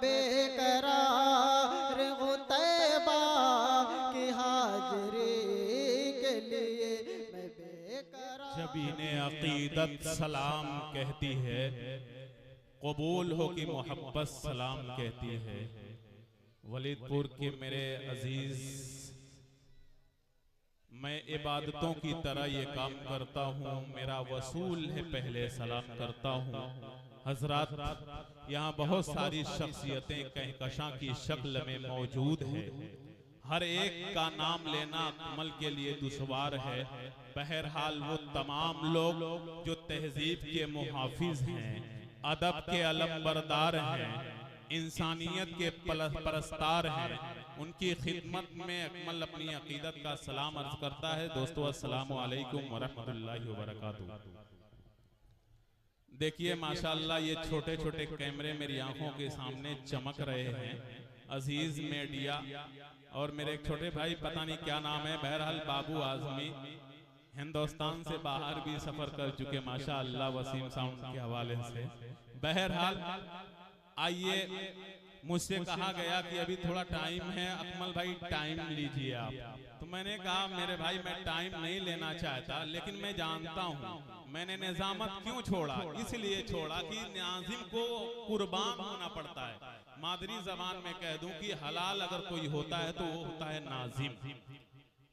बेकरार हूँ तैबा की हाज़री के लिए, मैं बेकरार। जबीने अकीदत सलाम कहती है, कबूल हो कि मोहब्बत सलाम कहती है। वलीदपुर के मेरे अजीज, मैं इबादतों की तरह ये काम करता हूँ, मेरा वसूल है पहले सलाम करता हूँ। हजरात, यहाँ बहुत सारी शख्सियतें कहकशां की शक्ल में मौजूद है, हर एक का नाम लेना अमल के लिए दुश्वार है। बहरहाल वो तमाम लोग जो तहजीब के मुहाफिज हैं, अदब के अलमबरदार हैं, इंसानियत के परस्तार हैं, उनकी खिदमत में अकमल अपनी अकीदत का सलाम अर्ज करता है। दोस्तों, अस्सलामु अलैकुम वरहमतुल्लाहि वबरकातुहू। देखिए माशाअल्लाह, ये छोटे छोटे कैमरे मेरी आंखों के सामने चमक रहे हैं। अजीज मीडिया और मेरे एक छोटे भाई, पता नहीं क्या नाम है, बहरहाल बाबू आजमी, हिंदुस्तान से बाहर भी सफर कर चुके माशाअल्लाह वसीम साउंड के हवाले से। बहरहाल आइए, मुझसे कहा गया कि अभी थोड़ा टाइम है, अकमल भाई टाइम लीजिए आप। तो मैंने कहा मेरे भाई मैं टाइम नहीं लेना चाहता, लेकिन मैं जानता हूँ मैंने निजामत क्यों छोड़ा। इसलिए छोड़ा कि नाजिम को कुर्बान होना पड़ता है। मादरी जबान में कह दूं कि हलाल अगर कोई होता है तो वो होता है नाजिम।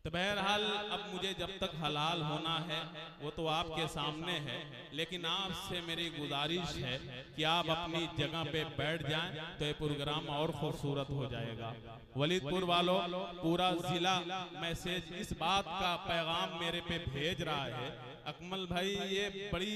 तो बहरहाल अब मुझे जब तक हलाल होना है वो तो आपके सामने है, लेकिन आपसे मेरी गुजारिश है कि आप अपनी जगह पे बैठ जाएं तो ये प्रोग्राम और खूबसूरत हो जाएगा। वलीदपुर वालों, पूरा जिला मैसेज इस बात का पैगाम मेरे पे भेज रहा है, अकमल भाई ये बड़ी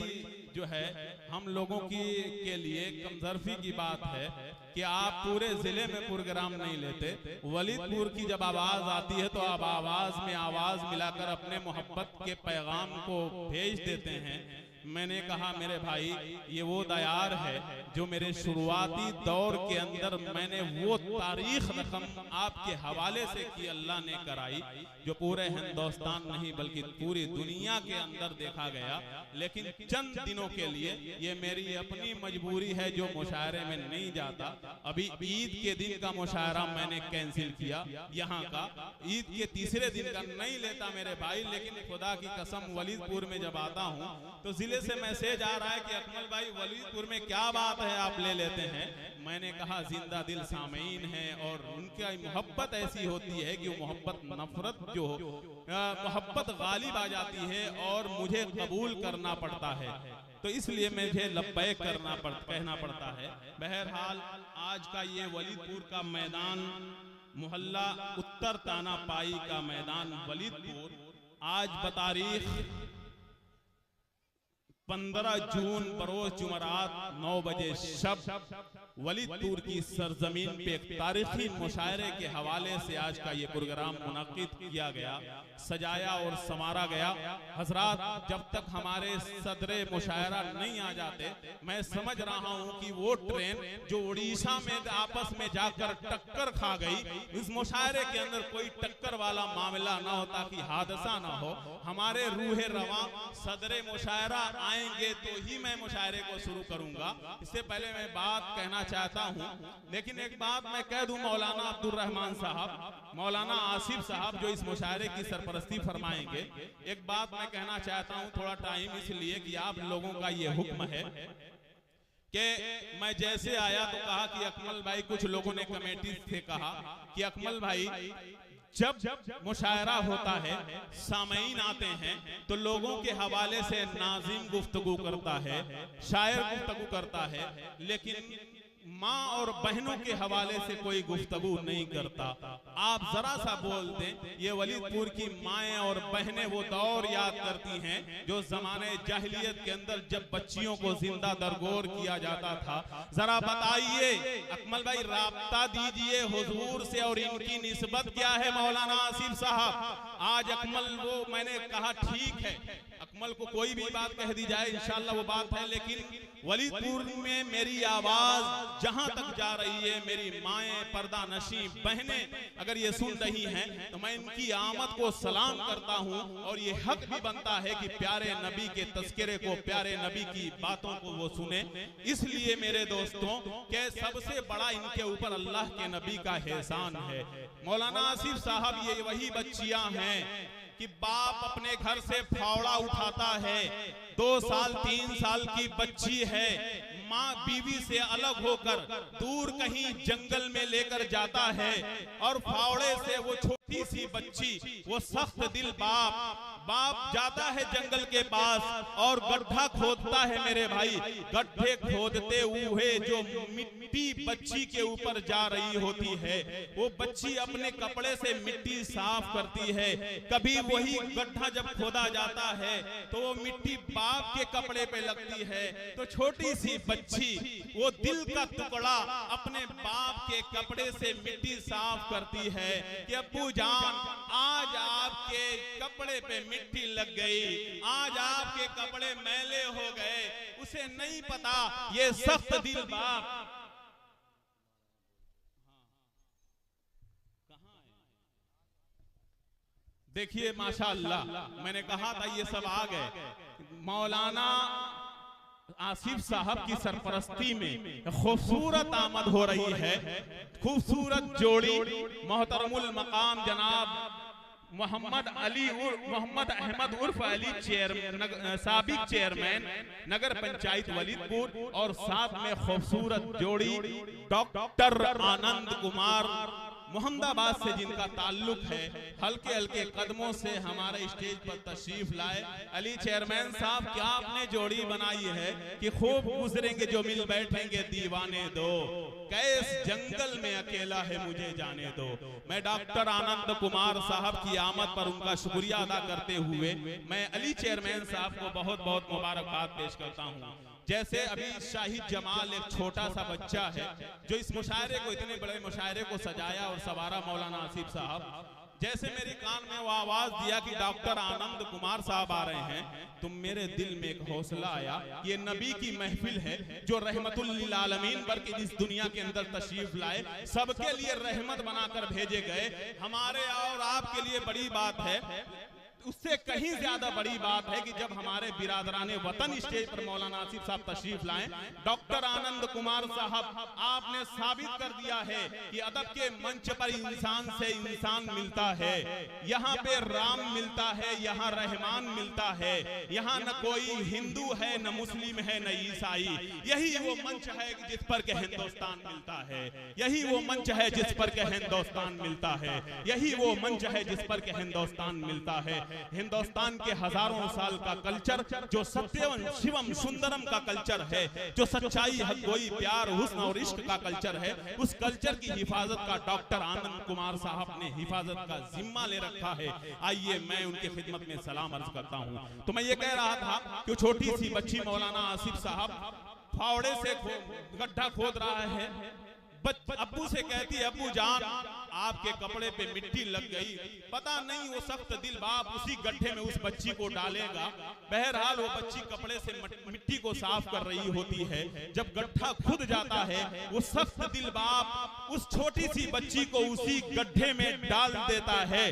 जो है हम लोगों की के लिए कमजरफी की बात है कि आप पूरे जिले में प्रोग्राम नहीं लेते। वलीदपुर की जब आवाज आती है तो आप आवाज में आवाज मिलाकर अपने मोहब्बत के पैगाम को भेज देते हैं। मैंने कहा मेरे भाई ये वो दयार है जो मेरे शुरुआती दौर के अंदर मैंने वो तारीख रकम आपके हवाले से की, अल्लाह ने कराई, जो पूरे हिंदुस्तान नहीं बल्कि पूरी दुनिया के अंदर देखा गया। लेकिन चंद दिनों के लिए ये मेरी अपनी मजबूरी है जो मुशायरे में नहीं जाता। अभी ईद के दिन का मुशायरा मैंने कैंसिल किया, यहाँ का ईद के तीसरे दिन का नहीं लेता मेरे भाई, लेकिन खुदा की कसम वलीदपुर में जब आता हूँ तो जिले से मैसेज आ रहा है कि अकमल भाई वलीदपुर में क्या बात है आप ले लेते हैं। मैंने कहा जिंदा दिल सामीन है और उनकी मोहब्बत ऐसी होती है कि वो मोहब्बत नफरत जो मोहब्बत गालिब आ जाती है और मुझे कबूल करना पड़ता है, तो इसलिए मुझे लब्बैक कहना पड़ता है। बहरहाल आज का ये वलीदपुर का मैदान, मोहल्ला उत्तर ताना पाई का मैदान वलीदपुर, आज बतारीख 15 जून बरोज जुमरात 9 बजे शब वलीदपुर की सरजमीन पे एक तारीखी मुशायरे के हवाले से आज का ये प्रोग्राम मुनक्किद किया गया, सजाया और संवारा गया। हजरात, जब तक हमारे सदरे मुशायरा नहीं आ जाते, मैं समझ रहा हूँ कि वो ट्रेन जो उड़ीसा में आपस में जाकर टक्कर खा गई, इस मुशायरे के अंदर कोई टक्कर वाला मामला ना हो ताकि हादसा ना हो। हमारे रूहे रवा सदरे मुशायरा आएंगे तो ही मैं मुशायरे को शुरू करूंगा। इससे पहले मैं बात कहना चाहता हूं, लेकिन एक बात मैं कह दूं, मौलाना अब्दुल रहमान साहब, मौलाना आसिफ साहब जो इस मुशायरे की सरपरस्ती फरमाएंगे, एक बात मैं कहना चाहता हूं, थोड़ा टाइम इसलिए कि आप लोगों का ये हुक्म है कि मैं जैसे आया तो कहा कि अकमल भाई, कुछ लोगों ने कमेटी से कहा कि अकमल भाई जब मुशायरा होता है, सामईन आते हैं तो लोगों के हवाले से नाज़िम गुफ्तगू करता है, शायर गुफ्तगू करता है, लेकिन माँ और बहनों के हवाले से कोई गुफ्तगू नहीं करता। आप जरा सा बोल दें, ये वलीदपुर की माएँ और बहनें वो दौर याद करती हैं जो जमाने जाहिलियत के अंदर जब बच्चियों को जिंदा दरगोर किया जाता था। जरा बताइए अकमल भाई, राब्ता दीजिए हुजूर से और इनकी निस्बत क्या है मौलाना आसिफ साहब। आज अकमल, वो मैंने कहा ठीक है, अकमल को कोई भी बात कह दी जाए इंशाअल्लाह वो बात है, लेकिन वलीदपुर में मेरी आवाज जहां तक जा रही है मेरी माएँ, पर्दा नशी बहनें अगर ये सुन रही हैं तो मैं इनकी आमद को सलाम करता हूं। और ये हक भी बनता है कि प्यारे नबी के तस्करे को, प्यारे नबी की बातों को वो सुने। इसलिए मेरे दोस्तों के सबसे बड़ा इनके ऊपर अल्लाह के नबी का एहसान है। मौलाना आसिफ साहब ये वही बच्चियां हैं कि बाप अपने घर से फावड़ा उठाता है, 2 साल 3 साल की बच्ची है, माँ बीवी से अलग होकर दूर कहीं जंगल में लेकर जाता है और फावड़े से वो छोटी सी बच्ची, वो सख्त दिल बाप जाता है जंगल के पास और गड्ढा खोदता है मेरे भाई। गड्ढे खोदते हुए जो मिट्टी बच्ची के ऊपर जा रही होती है, वो बच्ची अपने कपड़े से मिट्टी साफ करती है। कभी वही गड्ढा जब खोदा जाता है तो वो मिट्टी बाप के कपड़े पे लगती है, तो छोटी सी बच्ची वो दिल का टुकड़ा अपने बाप के कपड़े से मिट्टी साफ करती है कि अब्बू जान आज आपके कपड़े पे मिट्टी लग गई, आज आपके कपड़े मैले हो गए। उसे नहीं पता ये सख्त दिल बाप देखिए माशाअल्लाह, मैंने कहा था ये सब आ गए। मौलाना आसिफ साहब की सरपरस्ती में खूबसूरत आमद हो रही है। खूबसूरत जोड़ी मोहतरमुल मकाम जनाब मोहम्मद अहमद उर्फ अली साबिक चेयरमैन नगर पंचायत वलीदपुर, और साथ में खूबसूरत जोड़ी डॉक्टर आनंद कुमार मोहम्मदाबाद से जिनका ताल्लुक है, हल्के हल्के कदमों से हमारे स्टेज पर तशरीफ लाए। अली चेयरमैन साहब क्या आपने जोड़ी बनाई है कि खूब गुजरेंगे जो मिल बैठेंगे दीवाने दो, कैस जंगल में अकेला है मुझे जाने दो। मैं डॉक्टर आनंद कुमार साहब की आमद पर उनका शुक्रिया अदा करते हुए मैं अली चेयरमैन साहब को बहुत बहुत मुबारकबाद पेश करता हूँ। जैसे अभी शाहिद जमाल एक छोटा सा बच्चा है जो इस मुशायरे को, इतने बड़े मुशायरे को सजाया और सवारा मौलाना आसिफ साहब, जैसे मेरे कान में वो आवाज दिया कि डॉक्टर आनंद कुमार साहब आ रहे हैं, तो मेरे दिल में एक हौसला आया। ये नबी की महफिल है जो रहमतुल लिल आलमीन पर के इस दुनिया के अंदर तशरीफ लाए, सबके लिए रहमत बनाकर भेजे गए। हमारे और आपके लिए बड़ी बात है, उससे कहीं ज्यादा बड़ी बात है कि जब हमारे बिरादराने वतन स्टेज पर मौलाना आसिफ साहब तशरीफ लाएं। डॉक्टर आनंद कुमार साहब, आपने साबित कर दिया है कि अदब के मंच पर इंसान से इंसान मिलता है। यहाँ पे राम मिलता है, यहाँ रहमान मिलता है, यहाँ न कोई हिंदू है, न मुस्लिम है, न ईसाई। यही वो मंच है जिस पर के हिंदुस्तान मिलता है, यही वो मंच है जिस पर के हिंदुस्तान मिलता है, यही वो मंच है जिस पर के हिंदुस्तान मिलता है। हिंदुस्तान के हजारों साल का कल्चर जो सत्यम शिवम सुंदरम का कल्चर है, जो सच्चाई हक़-गोई प्यार हुस्न और इश्क का कल्चर है, उस कल्चर की हिफाजत का डॉक्टर आनंद कुमार साहब ने हिफाजत का जिम्मा ले रखा है। आइए मैं उनकी खिदमत में सलाम अर्ज करता हूँ। तो मैं ये कह रहा था कि छोटी सी बच्ची मौलाना आसिफ साहब फावड़े से गड्ढा खोद रहा है, अब्बू से कहती है अब्बू जान आपके कपड़े पे मिट्टी लग गई। पता नहीं वो सख्त दिल बाप उसी गड्ढे में उस बच्ची को डालेगा। बहरहाल वो बच्ची कपड़े से मिट्टी को साफ कर रही होती है। जब गड्ढा खुद जाता है वो सख्त दिल बाप उस छोटी सी बच्ची को उसी गड्ढे में डाल देता है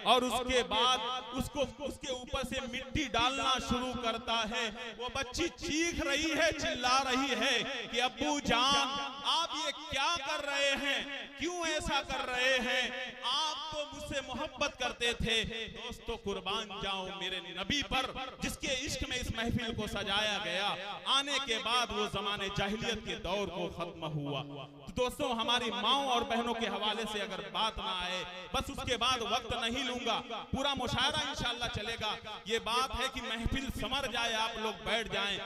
और उसके बाद उसको उसके ऊपर से मिट्टी डालना शुरू करता है। वो बच्ची चीख रही है, चिल्ला रही है कि अब्बू जान आप ये क्या कर रहे हैं, क्यों ऐसा कर रहे हैं, आप तो मुझसे मोहब्बत करते थे। दोस्तों कुर्बान जाओ मेरे नबी पर जिसके इश्क में इस महफिल को सजाया गया। आने के बाद वो जमाने जाहिलियत के दौर को खत्म हुआ। तो दोस्तों हमारी माओ और बहनों के हवाले से अगर बात ना आए, बस उसके बाद वक्त नहीं लूंगा, पूरा मुशायरा इंशाअल्लाह चलेगा। ये बात है कि महफिल समर जाए, आप लोग बैठ जाएं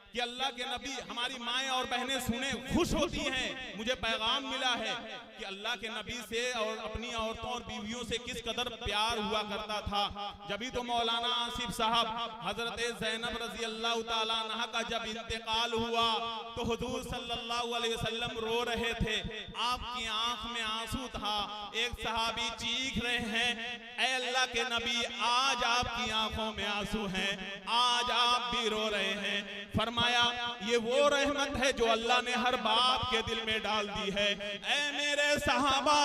कि अल्लाह के नबी, हमारी माएँ और बहनें सुने खुश होती हैं। मुझे पैगाम मिला है कि अल्लाह के नबी से और अपनी औरतों और बीवियों से किस कदर प्यार हुआ करता था। जभी तो मौलाना आसिफ साहब हजरत ज़ैनब रजी अल्लाह तआला अन्हा का जब इंतकाल हुआ तो हुजूर सल्लल्लाहु अलैहि वसल्लम रो रहे थे, आपकी आंख में आंसू था। एक सहाबी चीख रहे हैं, ऐ अल्लाह के नबी आज आपकी आंखों में आंसू हैं, आज आप भी रो रहे हैं। फरमाया फरमाया ये वो रहमत है जो अल्लाह ने हर बाप के दिल में डाल दी है। ऐ मेरे सहाबा,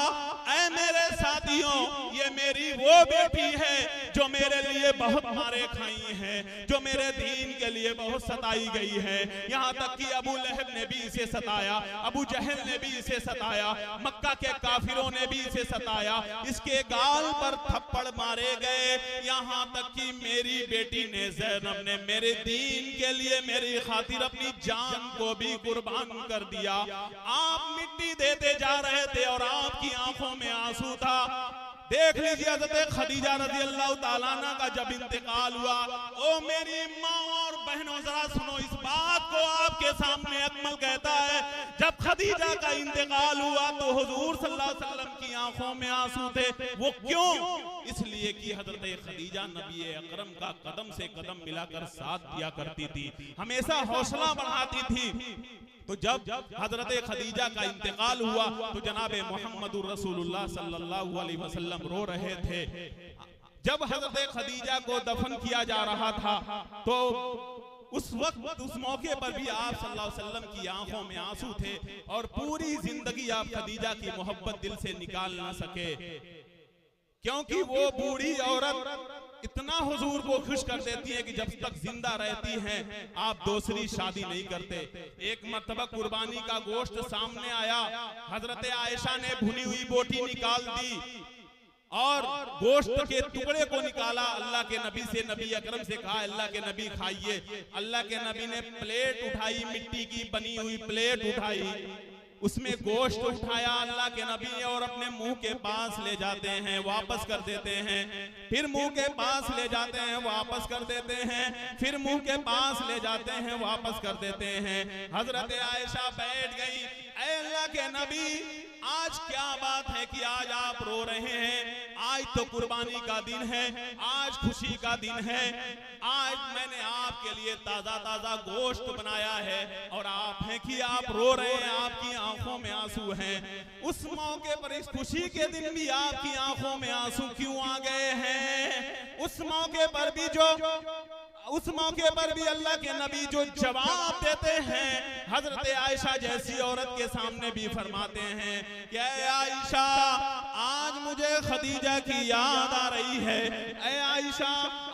ऐ मेरे साथियों, ये मेरी वो बेटी है जो मेरे लिए बहुत मारे खाई है, जो मेरे दीन के लिए बहुत सताई गई है। यहाँ तक कि अबू लहब ने भी इसे सताया, अबू जहल ने भी इसे सताया, मक्का के काफिरों ने भी इसे सताया, इसके गाल पर थप्पड़ मारे गए। यहाँ तक कि मेरी बेटी ने, ज़ैनब ने, मेरे दीन के लिए मेरी खातिर अपनी जान को भी कुर्बान कर दिया। आप मिट्टी देते जा रहे थे और आपकी आंखों में आंसू था। देख लीजिए हज़रत खदीजा रज़ी अल्लाह ताला अन्हा का जब इंतकाल हुआ, ओ मेरी माँ और बहनों जरा सुनो इस बात को, आपके सामने अकमल कहता है जब खदीजा का इंतकाल हुआ तो हुजूर सल्लल्लाहु अलैहि वसल्लम की आंखों में आंसू थे। वो क्यों? इसलिए कि हज़रत खदीजा नबी अकरम का कदम से कदम मिलाकर साथ दिया करती थी, हमेशा हौसला बढ़ाती थी। तो जब हजरत खदीजा का इंतकाल हुआ तो जनाब मोहम्मदुर रसूलुल्लाह सल्लल्लाहु अलैहि वसल्लम रो रहे थे। जब हजरत खदीजा को दफन किया जा रहा था तो उस वक्त, उस मौके पर भी आप सल्लल्लाहु अलैहि वसल्लम की आंखों में आंसू थे और पूरी जिंदगी आप खदीजा की मोहब्बत दिल से निकाल ना सके, क्योंकि वो बूढ़ी औरत इतना हुजूर को खुश कर देती है कि जब तक जिंदा रहती हैं आप दूसरी शादी नहीं करते। एक मर्तबा कुर्बानी का गोश्त सामने आया, हजरत आयशा ने भुनी हुई बोटी निकाल दी और गोश्त के टुकड़े को निकाला, अल्लाह के नबी से, नबी अकरम से कहा अल्लाह के नबी खाइए। अल्लाह के नबी ने प्लेट उठाई, मिट्टी की बनी हुई प्लेट उठाई, उसमें गोश्त उठाया अल्लाह के नबी ने और अपने मुंह के पास ले जाते हैं, वापस कर देते हैं, फिर मुंह के पास ले जाते हैं, वापस कर देते हैं, फिर मुंह के पास ले जाते हैं, वापस कर देते हैं। हजरत आयशा बैठ गई, ऐ अल्लाह के नबी आज क्या बात है कि आज आप रो रहे हैं? आज तो कुर्बानी का दिन है, आज खुशी का दिन है, आज मैंने आपके लिए ताजा ताजा गोश्त बनाया है और आप हैं कि आप रो रहे हैं, आपकी आंखों में आंसू हैं। उस मौके पर, इस खुशी के दिन भी आपकी आंखों में आंसू क्यों आ गए हैं? उस मौके पर भी अल्लाह के नबी जो जवाब देते हैं, हजरत आयशा जैसी औरत के सामने भी फरमाते हैं कि ऐ आयशा आज मुझे खदीजा की याद आ रही है, ऐ आयशा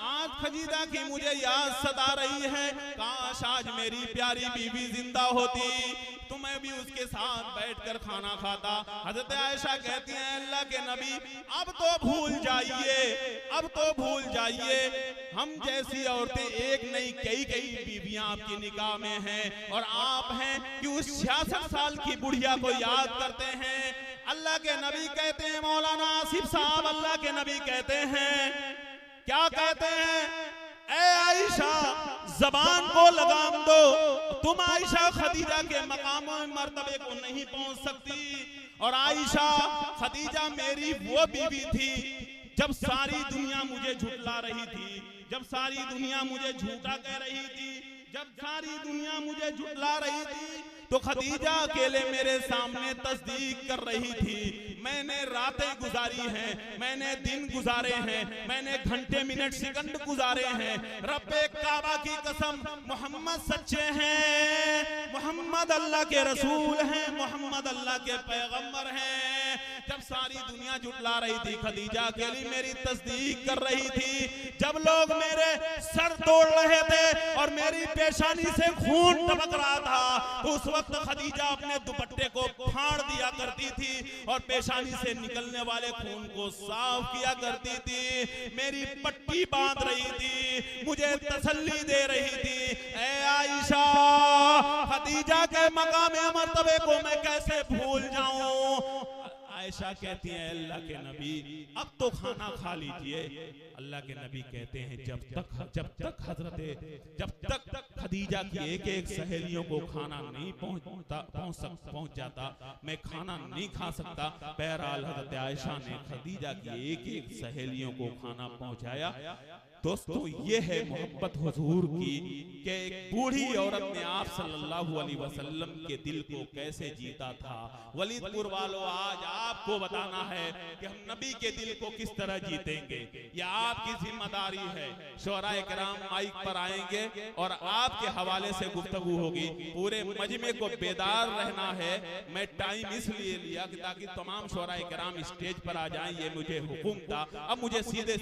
आज खदीजा की मुझे याद सता रही है, काश आज मेरी प्यारी बीवी जिंदा होती तो मैं भी उसके साथ बैठकर खाना खाता। हजरत आयशा कहती हैं अल्लाह के नबी अब तो भूल जाइए, अब तो भूल जाइए, हम जैसी औरतें एक नहीं कई बीवियां आपकी निकाह में हैं और आप हैं कि उस 66 साल की बुढ़िया को याद करते हैं। अल्लाह के नबी कहते हैं, मौलाना आसिफ साहब अल्लाह के नबी कहते हैं, क्या कहते हैं? ऐ आयशा जबान को लगाम दो, तुम आयशा खदीजा के मकाम और मर्तबे को नहीं पहुंच सकती। और आयशा खदीजा मेरी वो बीवी थी जब सारी दुनिया मुझे झुठला रही थी, जब सारी दुनिया मुझे झूठा कह रही थी, जब सारी दुनिया मुझे झुठला रही थी तो खदीजा अकेले मेरे सामने तस्दीक कर रही थी। मैंने रातें गुजारी हैं, मैंने दिन गुजारे हैं, मैंने घंटे मिनट सेकंड गुजारे हैं। रब्बे काबा की कसम मोहम्मद सच्चे हैं, मोहम्मद अल्लाह के रसूल हैं, मोहम्मद अल्लाह के पैगंबर हैं। जब सारी दुनिया जुटला रही थी खदीजा अकेली मेरी तस्दीक कर रही थी। जब लोग मेरे सर तोड़ रहे थे और मेरी पेशानी से खून टपक रहा था तो उस वक्त खदीजा अपने दुपट्टे को फाड़ दिया करती थी और पेशानी से निकलने वाले खून को साफ किया करती थी। मेरी पट्टी बांध रही थी, मुझे तसल्ली दे रही थी। ऐ आयशा खदीजा के मकाम मर्तबे को मैं कैसे भूल जाऊं? आयशा कहती है अल्लाह के नबी अब तो खाना खा लीजिए। अल्लाह के नबी कहते हैं जब तक खदीजा की एक सहेलियों को खाना नहीं पहुंच जाता मैं खाना नहीं खा सकता। बहरहाल हजरत आयशा ने खदीजा की एक सहेलियों को खाना पहुंचाया। दोस्तों ये है मोहब्बत हुजूर की कि एक बूढ़ी औरत ने आप सल्लल्लाहु अलैहि वसल्लम के दिल को कैसे जीता था। वलीदपुर वालों, आज आपको बताना है कि हम नबी के दिल को किस तरह जीतेंगे, ये आपकी जिम्मेदारी है। शोराए किराम माइक पर आएंगे और आपके हवाले से गुफ्तगू होगी। पूरे मजमे को बेदार रहना है। मैं टाइम इसलिए लिया कि ताकि तमाम शोराए किराम स्टेज पर आ जाएं, ये मुझे हुक्म था। अब मुझे सीधे